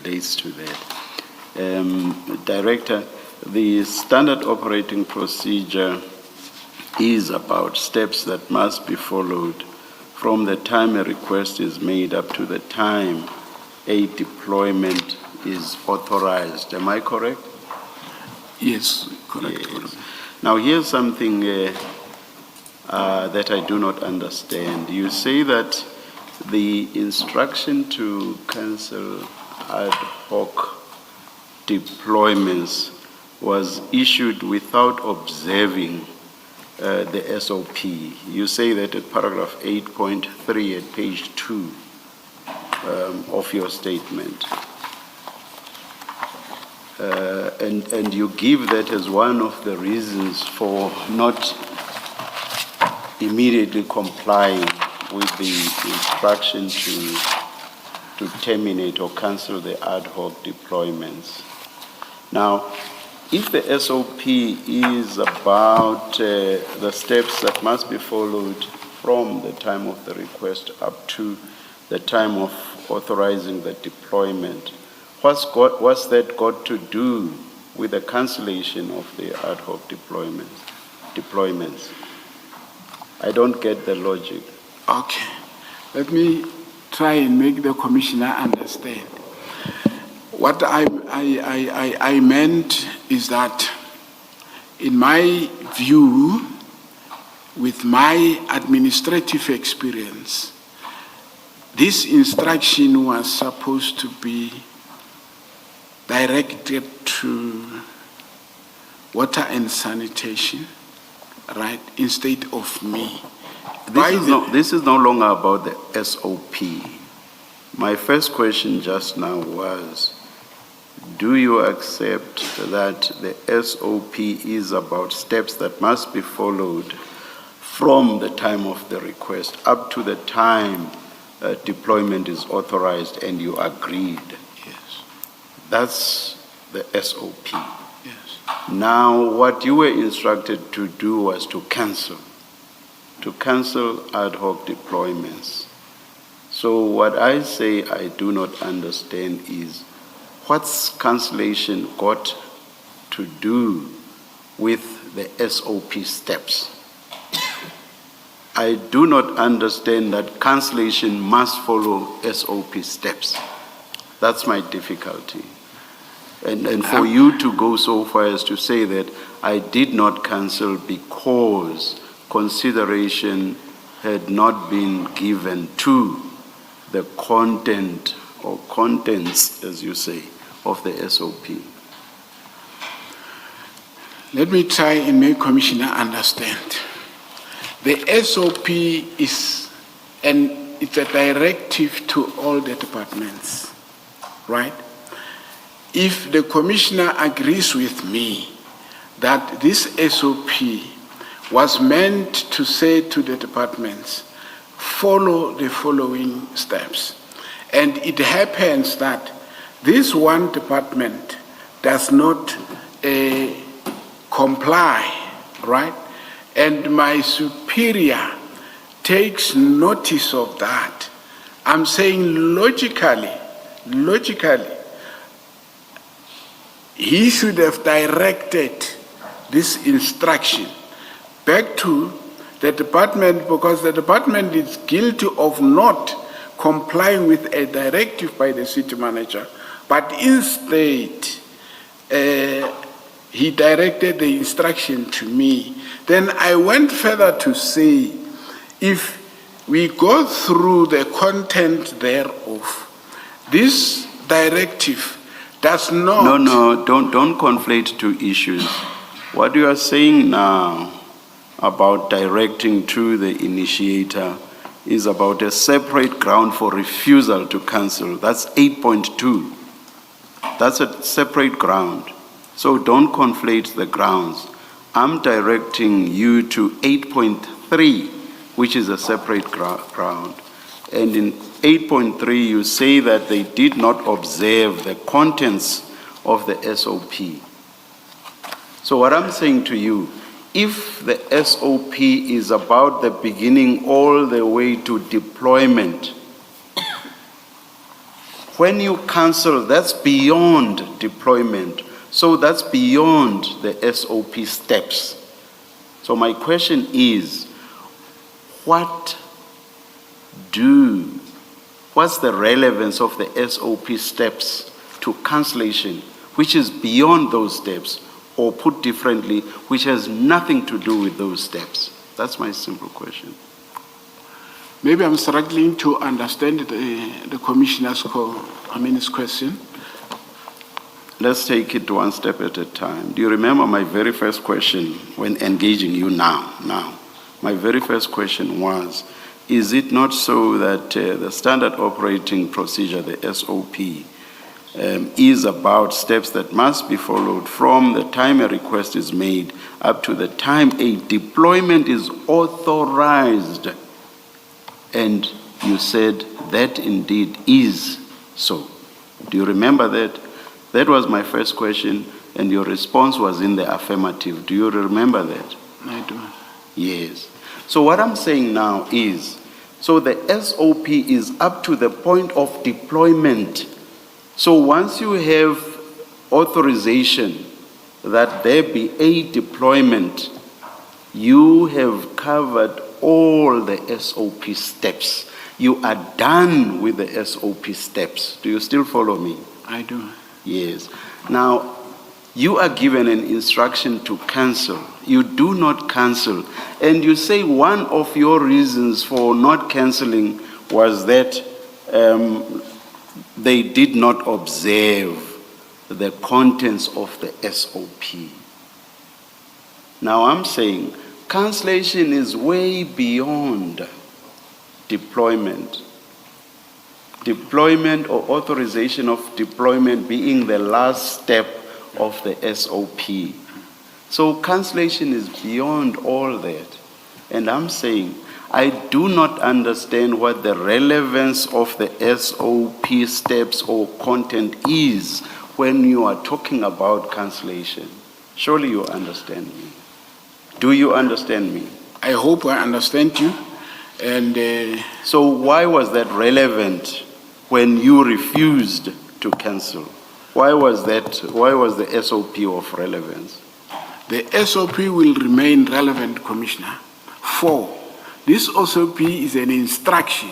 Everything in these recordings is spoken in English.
relates to that. Director, the standard operating procedure is about steps that must be followed from the time a request is made up to the time a deployment is authorized. Am I correct? Yes, correct. Yes. Now, here's something that I do not understand. You say that the instruction to cancel ad hoc deployments was issued without observing the SOP. You say that at paragraph 8.3 at page 2 of your statement. And you give that as one of the reasons for not immediately complying with the instruction to terminate or cancel the ad hoc deployments. Now, if the SOP is about the steps that must be followed from the time of the request up to the time of authorizing the deployment, what's that got to do with the cancellation of the ad hoc deployments? I don't get the logic. Okay. Let me try and make the Commissioner understand. What I meant is that, in my view, with my administrative experience, this instruction was supposed to be directed to water and sanitation, right, instead of me. This is no longer about the SOP. My first question just now was, do you accept that the SOP is about steps that must be followed from the time of the request up to the time deployment is authorized, and you agreed? Yes. That's the SOP. Yes. Now, what you were instructed to do was to cancel ad hoc deployments. So what I say I do not understand is, what's cancellation got to do with the SOP steps? I do not understand that cancellation must follow SOP steps. That's my difficulty. And for you to go so far as to say that I did not cancel because consideration had not been given to the content or contents, as you say, of the SOP. Let me try and make Commissioner understand. The SOP is it's a directive to all the departments, right? If the Commissioner agrees with me that this SOP was meant to say to the departments, follow the following steps, and it happens that this one department does not comply, right? And my superior takes notice of that. I'm saying logically, he should have directed this instruction back to the department, because the department is guilty of not complying with a directive by the city manager, but instead he directed the instruction to me. Then I went further to say, if we go through the content thereof, this directive does not... No, don't conflate two issues. What you are saying now about directing to the initiator is about a separate ground for refusal to cancel. That's 8.2. That's a separate ground. So don't conflate the grounds. I'm directing you to 8.3, which is a separate ground. And in 8.3, you say that they did not observe the contents of the SOP. So what I'm saying to you, if the SOP is about the beginning all the way to deployment, when you cancel, that's beyond deployment. So that's beyond the SOP steps. So my question is, what's the relevance of the SOP steps to cancellation, which is beyond those steps, or put differently, which has nothing to do with those steps? That's my simple question. Maybe I'm struggling to understand the Commissioner's question. Let's take it one step at a time. Do you remember my very first question when engaging you now? My very first question was, is it not so that the standard operating procedure, the SOP, is about steps that must be followed from the time a request is made up to the time a deployment is authorized? And you said that indeed is so. Do you remember that? That was my first question, and your response was in the affirmative. Do you remember that? I do. Yes. So what I'm saying now is, so the SOP is up to the point of deployment. So once you have authorization that there be a deployment, you have covered all the SOP steps. You are done with the SOP steps. Do you still follow me? I do. Yes. Now, you are given an instruction to cancel. You do not cancel. And you say one of your reasons for not canceling was that they did not observe the contents of the SOP. Now I'm saying cancellation is way beyond deployment. Deployment or authorization of deployment being the last step of the SOP. So cancellation is beyond all that. And I'm saying, I do not understand what the relevance of the SOP steps or content is when you are talking about cancellation. Surely you understand me. Do you understand me? I hope I understand you. And so why was that relevant when you refused to cancel? Why was the SOP of relevance? The SOP will remain relevant, Commissioner. 4, this SOP is an instruction.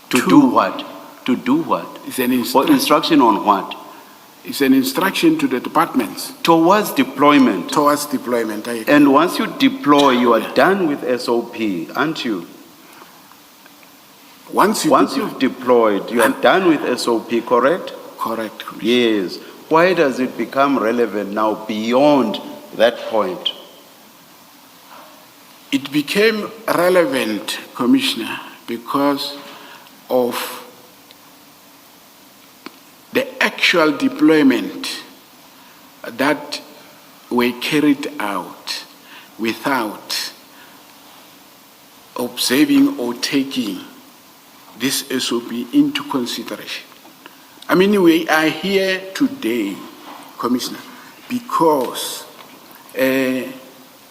To do what? To do what? It's an instruction on what? It's an instruction to the departments. Towards deployment. Towards deployment. And once you deploy, you are done with SOP, aren't you? Once you've deployed, you are done with SOP, correct? Correct. Yes. Why does it become relevant now beyond that point? It became relevant, Commissioner, because of the actual deployment that were carried out without observing or taking this SOP into consideration. I mean, we are here today, Commissioner, because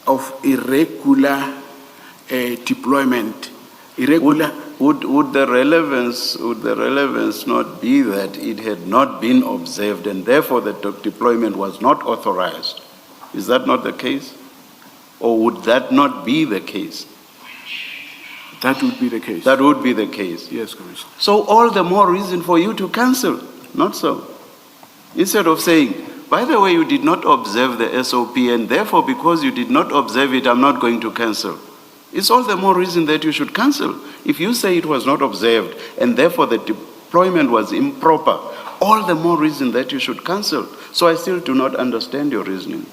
of irregular deployment. Would the relevance not be that it had not been observed and therefore the deployment was not authorized? Is that not the case? Or would that not be the case? That would be the case. That would be the case. Yes, Commissioner. So all the more reason for you to cancel, not so. Instead of saying, by the way, you did not observe the SOP and therefore because you did not observe it, I'm not going to cancel. It's all the more reason that you should cancel. If you say it was not observed and therefore the deployment was improper, all the more reason that you should cancel. So I still do not understand your reasoning.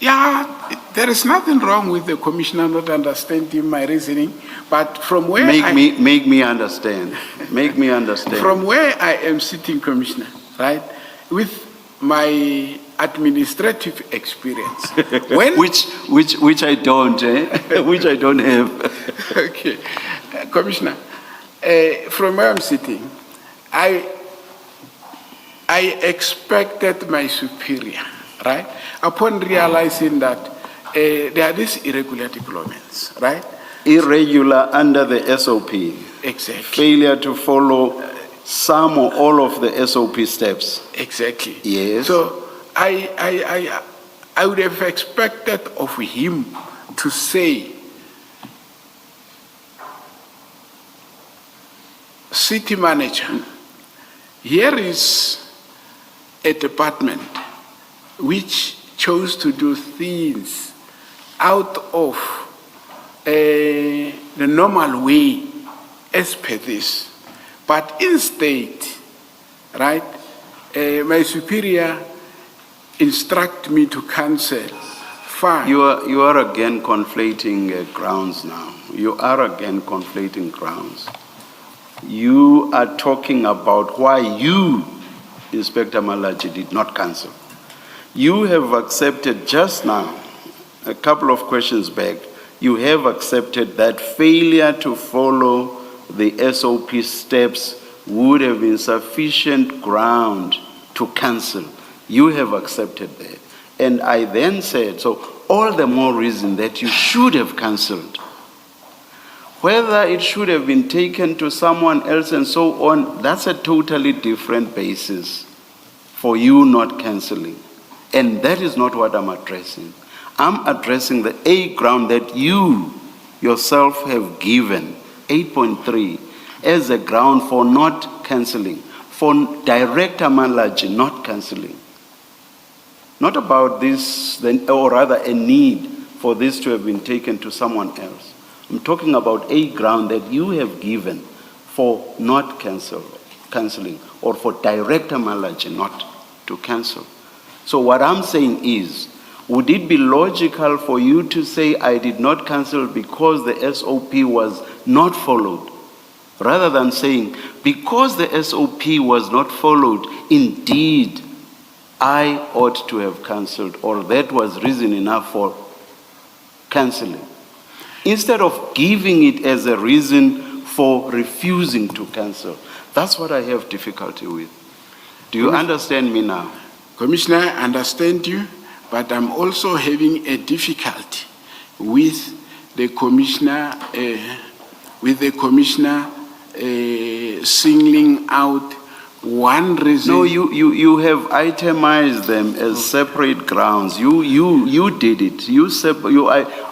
Yeah, there is nothing wrong with the Commissioner not understanding my reasoning, but from where Make me understand. Make me understand. From where I am sitting, Commissioner, right, with my administrative experience, which I don't, which I don't have. Okay, Commissioner, from where I'm sitting, I expected my superior, right, upon realizing that there are these irregular deployments, right, Irregular under the SOP. Exactly. Failure to follow some or all of the SOP steps. Exactly. Yes. So I would have expected of him to say, city manager, here is a department which chose to do things out of the normal way as per this. But instead, right, my superior instruct me to cancel. Fine. You are again conflating grounds now. You are again conflating grounds. You are talking about why you, Inspector Malatji, did not cancel. You have accepted just now, a couple of questions back, you have accepted that failure to follow the SOP steps would have been sufficient ground to cancel. You have accepted that. And I then said, so all the more reason that you should have cancelled. Whether it should have been taken to someone else and so on, that's a totally different basis for you not cancelling. And that is not what I'm addressing. I'm addressing the A ground that you yourself have given, 8.3, as a ground for not cancelling, for Director Malatji not cancelling. Not about this, or rather a need for this to have been taken to someone else. I'm talking about a ground that you have given for not cancelling, or for Director Malatji not to cancel. So what I'm saying is, would it be logical for you to say I did not cancel because the SOP was not followed, rather than saying because the SOP was not followed, indeed I ought to have cancelled, or that was reason enough for cancelling, instead of giving it as a reason for refusing to cancel? That's what I have difficulty with. Do you understand me now? Commissioner, I understand you, but I'm also having a difficulty with the commissioner, singling out one reason. No, you have itemized them as separate grounds. You did it.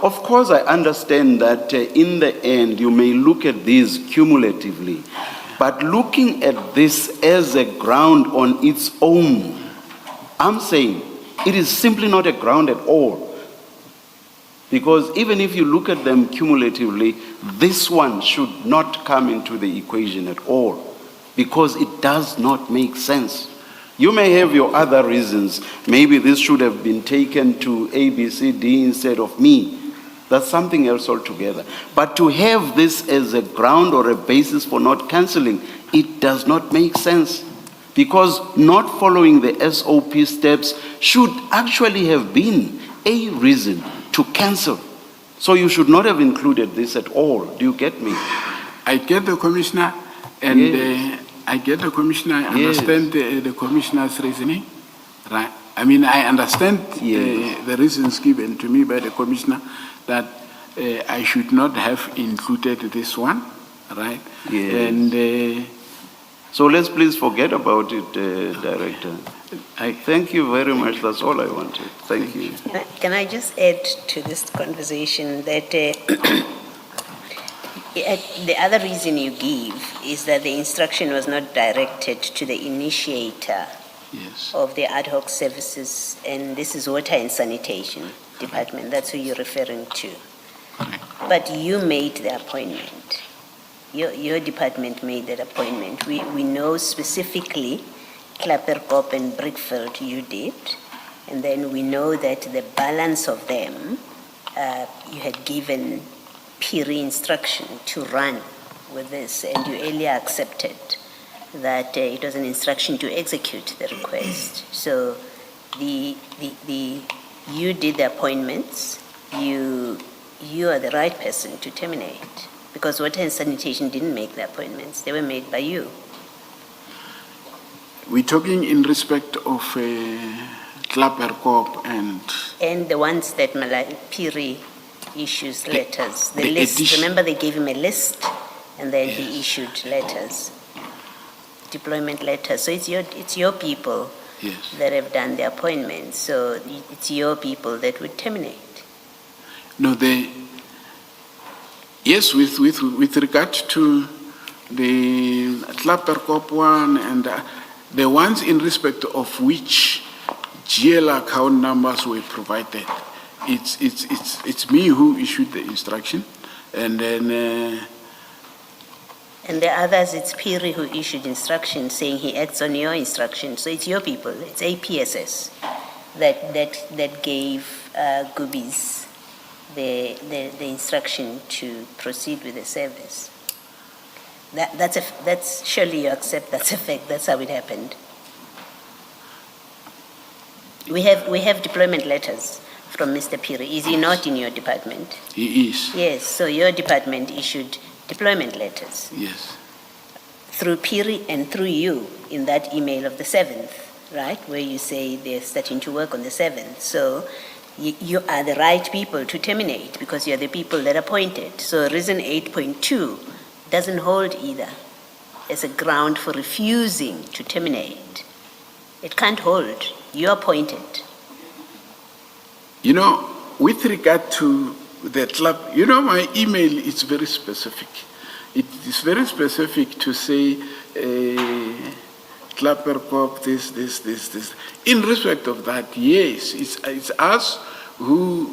Of course, I understand that in the end you may look at these cumulatively, but looking at this as a ground on its own, I'm saying it is simply not a ground at all. Because even if you look at them cumulatively, this one should not come into the equation at all, because it does not make sense. You may have your other reasons. Maybe this should have been taken to A, B, C, D instead of me. That's something else altogether. But to have this as a ground or a basis for not cancelling, it does not make sense. Because not following the SOP steps should actually have been a reason to cancel. So you should not have included this at all. Do you get me? I get the commissioner, and Yes. I get the commissioner. I Yes. understand the commissioner's reasoning, right? I mean, I understand Yes. the reasons given to me by the commissioner that I should not have included this one, right? Yes. And So let's please forget about it, Director. Thank you very much. That's all I wanted. Thank you. Can I just add to this conversation that the other reason you give is that the instruction was not directed to the initiator yes, of the ad hoc services, and this is Water and Sanitation Department. That's who you're referring to. But you made the appointment. Your department made that appointment. We know specifically Klapperkop and Brickfield you did, and then we know that the balance of them, you had given Piri instruction to run with this, and you earlier accepted that it was an instruction to execute the request. So you did the appointments, you are the right person to terminate, because Water and Sanitation didn't make the appointments, they were made by you. we're talking in respect of Klapperkop And the ones that Piri issues letters. The the list, addition- remember they gave him a list and then he Yes. issued letters, deployment letters. So it's your people Yes. that have done the appointment. So it's your people that would terminate. No, yes, with regard to the Tlapperkop one and the ones in respect of which GL account numbers were provided, it's me who issued the instruction, and then And the others, it's Piri who issued instructions saying he acts on your instructions. So it's your people, it's APSS that gave Goobies the instruction to proceed with the service. That's surely you accept that's a fact. That's how it happened. We have deployment letters from Mr. Piri. Is he not in your department? he is. Yes. So your department issued deployment letters Yes. through Piri and through you in that email of the 7th, right? Where you say they're starting to work on the 7th. So you are the right people to terminate because you're the people that appointed. So reason 8.2 doesn't hold either as a ground for refusing to terminate. It can't hold. You're appointed. You know, with regard to the club, you know, my email is very specific. It is very specific to say, Klapperkop, this. In respect of that, yes, it's us who